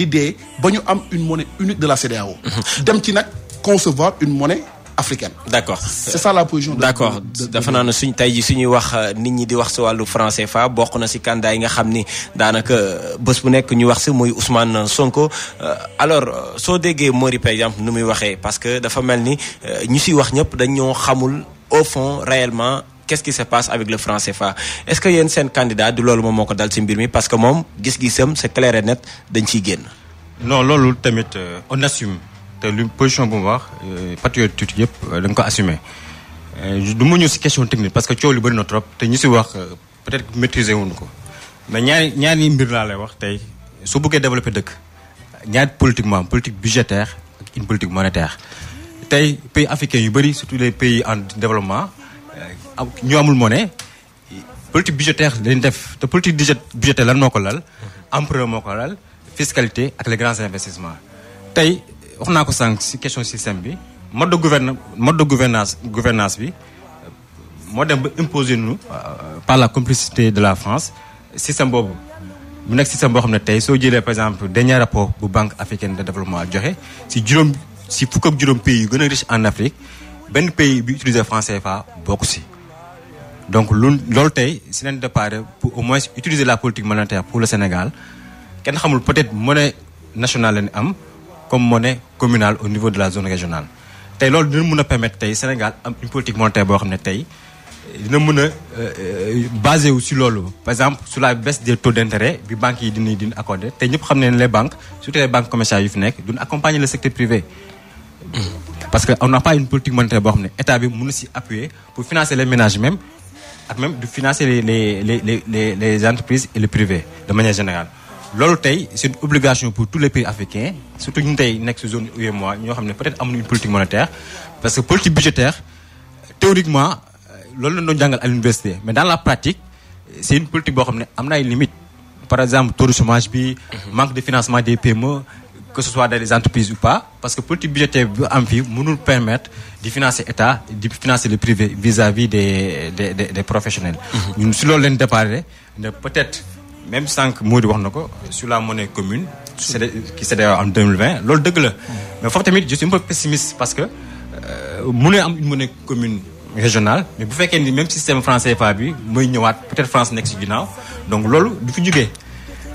dee ba ñu am une monnaie unique de la CEDEAO. dem ci nag concevoir une monnaie africaine. d'accord c'est ça la position. d'accord dafa naa ne suñ tey ji suñuy wax nit ñi di wax si wàllu franc CFA bokk na si candidat yi nga xam ni daanaka bés bu nekk ñu wax si muy Ousmane Sonko alors soo déggee Mori par exemple nu muy waxee parce que dafa mel ni ñu siy wax ñëpp dañoo xamul au fond réellement qu'est-ce qui se passe avec le franc CFA est-ce que yéen seen candidat du loolu moom moo ko dal si mbir mi parce que moom gis-gisam c'est clair et net dañ ciy génn. non loolu tamit on assume. te lu position bu mu wax patriote yëpp da nga ko assumer du mu ñëw si question technique parce que coow li bëri na trop te ñu si wax peut-être maîtriser wuñu ko mais ñaari mbir laa lay wax tey soo bëggee développer dëkk ñaari politiquement politique budgétaire ak une politique monétaire tey pays africains yu bëri surtout les pays en développement ñu amul monnaie politique budgétaire lañ def te politique budgétaire lan moo ko lal emprunt moo ko lal fiscalité ak les grands investissements tey wax naa ko sànq ci question système bi mode de gouvernance bi moo dem ba imposer nu par la complicité de la France système boobu mu nekk système boo xam ne tey soo jëlee par exemple dernier rapport bu Banque africaine de développement joxe ci fukk ak juróom pays yu gën a riche en Afrique benn pays bi utiliser franc CFA bokku ci donc loolu tey si leen départ pour au moins utiliser la politique monétaire pour le Sénégal kenn xamul peut-être monnaie nationale lañu am comme monnaie communale au niveau de la zone régionale tey loolu dina mën a permettre tey Sénégal am une politique monétaire boo xam ne tey dina mën a basé wu si loolu par exemple sur la baisse des taux d'intérêt bi banques yi dina accordé tey ñëpp xam ne les banques surtout les banques commerciales yu fi nekk duñ accompagner le secteur privé parce que on n'a pas une politique monétaire boo xam ne état bi mën na si appuyer pour financer les ménages même ak même de financer les entreprises et le privé de manière générale loolu tey c'est une obligation pour tous les pays africains surtout ñu tey nekk ci zone UEMOA ñoo xam ne peut-être amuñu une politique monétaire parce que politique budgétaire théoriquement loolu lañ doon jàngal à l'université mais dans la pratique c'est une politique boo xam ne am na ay limites par exemple taux de chômage bi manque de financement des PME que ce soit dans les entreprises ou pas parce que politique budgétaire bi am fii mënul permettre di financer état di financer le privé vis-à-vis des professionnels ñun si loolu leen déparé ne peut-être même sànq Mody wax na ko sur la monnaie commune qui c'est d'ailleurs en 2020 loolu dëgg la mais foofu tamit je suis un peu pessimiste parce que mënee am une monnaie commune régionale mais bu fekkee ni même système franc CFA bi mooy ñëwaat peut-être France nekk ci ginnaaw donc loolu du fi jógee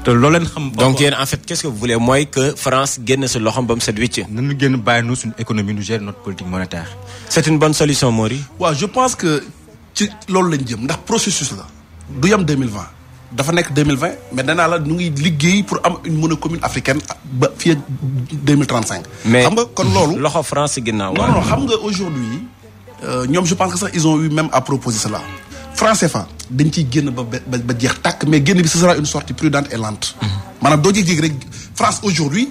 te loolu leen xam. donc yéen en fait qu'est-ce que vous voulez mooy que France génn sa loxoom ba mu set wicc. nañu génn bàyyi nu suñu économie nu gérer notre politique monétaire. c'est une bonne solution Mody. waaw je pense que ci loolu lañ jëm ndax processus la du yam 2020 dafa nekk 2020 mais danaa la ñu ngi liggéey pour am une monnaie commune africaine ba fii ak 2035. mais xam nga kon loolu. loxo France si ginnaaw. non xam nga aujourd'hui ñoom je pense que sax ils ont eu même à proposer cela franc CFA dañ ciy génn ba jeex tàkk mais génn bi ce sera une sortie prudente et lente. maanaam doo jékki-jékki rek France aujourd'hui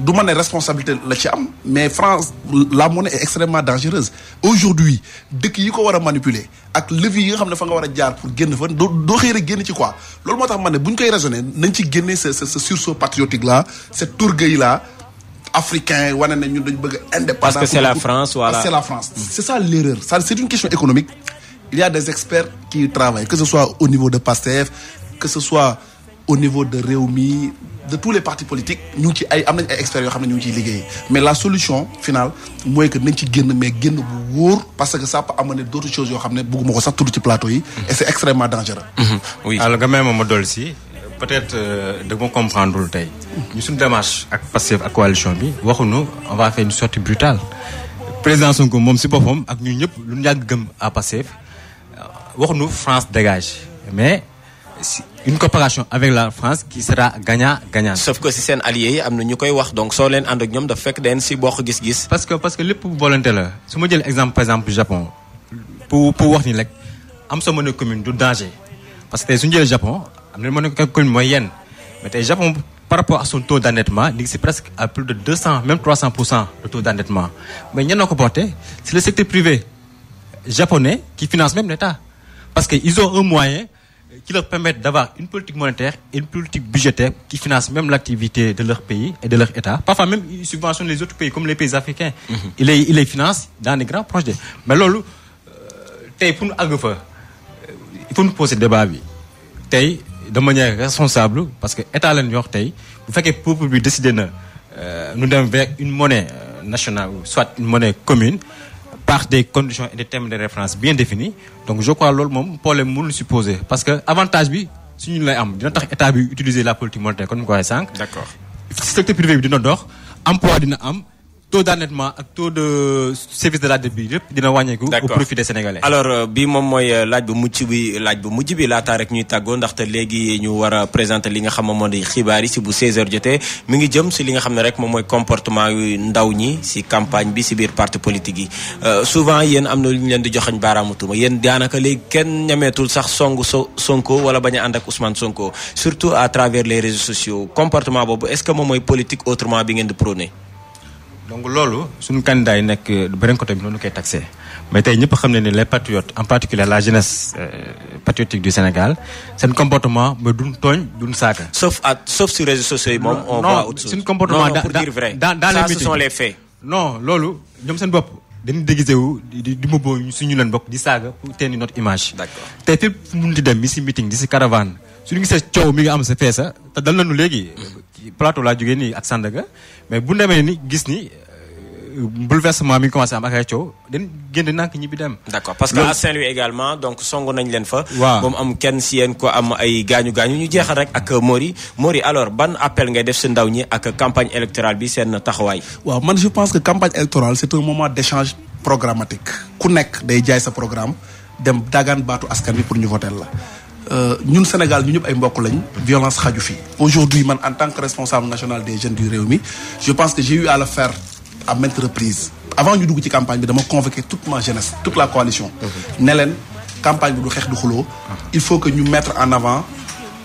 du ma ne responsabilité la ci am mais France la monnaie est extrêmement dangereuse aujourd'hui dëkk yi ko war a manipuler ak levier yi nga xam ne fa nga war a jaar pour génn fa doo xëy rek génn ci quoi loolu moo tax ma ne bu ñu koy raisonner nañ ci génne ce sursaut patriotique là cet orgueil là africain wane na ñun dañu bëgg indépendance parce que c'est la France voilà c'est la France c'est ça l'erreur ça c'est une question économique il y a des experts qui travaillent que ce soit au niveau de PASTEF que ce soit au niveau de Rewmi de tous les partis politiques ñu ngi ci am nañ ay experts yoo xam ne ñu ngi ciy liggéey mais la solution finale mooy que nañ ci génn mais génn bu wóor parce que ça peut amener d'autres choses yoo xam ne bëgguma ko sax tudd ci plateau yi et c'est extrêmement dangereux. oui alors nga may ma dolli si peut-être da nga comprendre tey ñu suñu démarche ak Pastef ak coalition bi waxuñu on va faire une sortie brutale président Sonko moom si boppam ak ñun ñëpp lu ñu yàgg gëm à Pastef waxuñu France dégage mais une coopération avec la France qui sera gagnant-gagnant. sauf que si seen alliés yi am na ñu koy wax donc soo leen ànd ak ñoom dafa fekk dañ si bokk gis-gis. parce que lépp volonté la su ma jël exemple par exemple Japon pour wax ni rek am sa monnaie commune du danger parce que tey su ñu jëlee Japon am na monnaie commune mooy yenn mais tey Japon par rapport à son taux d'endettement léegi c'est presque à plus de 200 même 300% de taux d'endettement mais ñenn ko porté c'est le secteur privé japonais qui finance même l'État parce que ils ont un moyen qui leur permettent d'avoir une politique monétaire et une politique budgétaire qui finance même l'activité de leur pays et de leur État. Parfois même, ils subventionnent les autres pays, comme les pays africains. Ils les financent dans des grands projets. Mais là, pour nous agir, il faut nous poser le débat. De manière responsable, parce que l'État lañ yor tey bu fekkee peuple bi décidé na nous dem vers une monnaie nationale ou soit une monnaie commune par des conditions et des termes de référence bien définis donc je crois loolu moom problème mënul si poser parce que avantage bi suñu lay am dina tax état bi utiliser la politique monétaire comme ni ko waxee sànq. d'accord secteur privé bi dina dox emploi dina am taux d'endettement ak taux de service de la dette bi yëpp dina wàññeeku. au profit des Sénégalais. alors bi moom mooy laaj bu mujj bi laataa rek ñuy tàggoo ndaxte léegi ñu war a présenter li nga xam moom moo di xibaar yi si bu 16h jotee mi ngi jëm si li nga xam ne rek moom mooy comportement yu ndaw ñi si campagne bi si biir parti politique yi souvent yéen am na lu ñu leen di joxañ baaraamu tuuma yéen daanaka léegi kenn ñameetul sax songu Sonko wala bañ a ànd ak Ousmane Sonko surtout à travers les réseaux sociaux comportement boobu est-ce que moom mooy politique autrement bi ngeen di prôner. donc loolu suñu candidat yi nekk beneen côté bi noonu koy taxé mais tey ñëpp xam ne ne les patriotes en particulier la jeunesse patriotique du Sénégal seen comportement mooy duñ tooñ duñ saaka. sauf sur réseaux sociaux yi moom. on voit autre chose suñu comportement non pour dire vrai. dans les meetings ce sont les faits. non loolu ñoom seen bopp dañuy déguisé wu di maboo suñu leen bokk di saaga pour tenir notre image. d'accord tey fépp fu mun di dem mi si meeting di si caravane suñu gisee coow mi nga am sa feesa te dal nañu léegi. plateau laa jógee nii ak Sandaga mais bu demee ni gis ni bouleversement mi ngi commencé am ak ay coow dañ génn nànk ñibbi dem. d'accord parce que à Saint-Louis également donc songu nañ leen fa. waaw moom am kenn si yéen ko am ay gaañu ñu jeexal rek ak Mody alors ban appel ngay def si ndaw ñi ak campagne électorale bi seen taxawaay. waaw man je pense que campagne électorale c'est un moment d'échange programmatique ku nekk day jaay sa programme dem dagaan baatu askan bi pour ñu voter la. ñun Sénégal ñu ñëpp ay mbokk lañ violence xaju fi aujourd'hui man en tant que responsable national des jeunes du Rewmi je pense que j'ai eu à le faire à maintes reprises avant ñu dugg ci campagne bi dama convoquer toute ma jeunesse toute la coalition ne leen campagne bi du xeex du xuloo il faut que ñu mettre en avant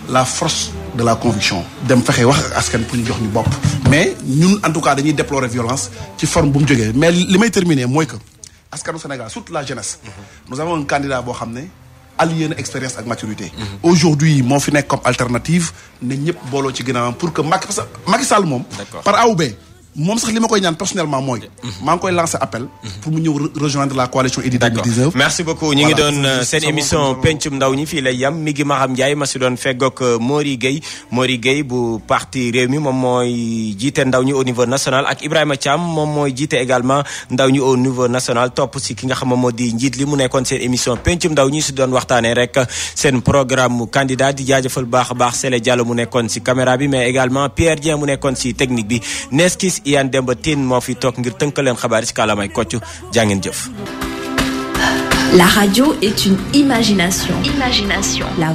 la force de la conviction dem fexe wax ak askan pour ñu jox ñu bopp mais ñun en tout cas dañuy déplorer violence ci forme bu mu jógee mais li may terminer mooy que askanu Sénégal surtout la jeunesse nous avons un candidat boo xam ne allié na expérience ak maturité. Aujourd'hui moo fi nekk comme alternative ne ñëpp booloo ci ginnaawam pour que Macky Sall moom. par A ou B moom sax li ma koy ñaan personnellement mooy. maa ngi koy lancer appel. pour mu ñëw rejoindre la coalition Idy 2019. merci beaucoup ñu ngi doon seen émission pencum ndaw ñi fii lay yam mi ngi Maham Ndiaye ma si doon feggoog Mori Gueye bu parti Rewmi moom mooy jiite ndaw ñi au niveau national ak Ibrahima Thiam moom mooy jiite également ndaw ñi au niveau national topp si ki nga xam moo di njiit li mu nekkoon seen émission pencum ndaw ñi si doon waxtaanee rek seen programme candidat di jaajëfal baax a baax Sele Diallo mu nekkoon si caméra bi mais également Pierre Dieng mu nekkoon si technique bi Neskis Iyane Demba Tine moo fi toog ngir tënk leen xabaar ci kàllaamay Kocc jàngeen jëf. La radio est une imagination. La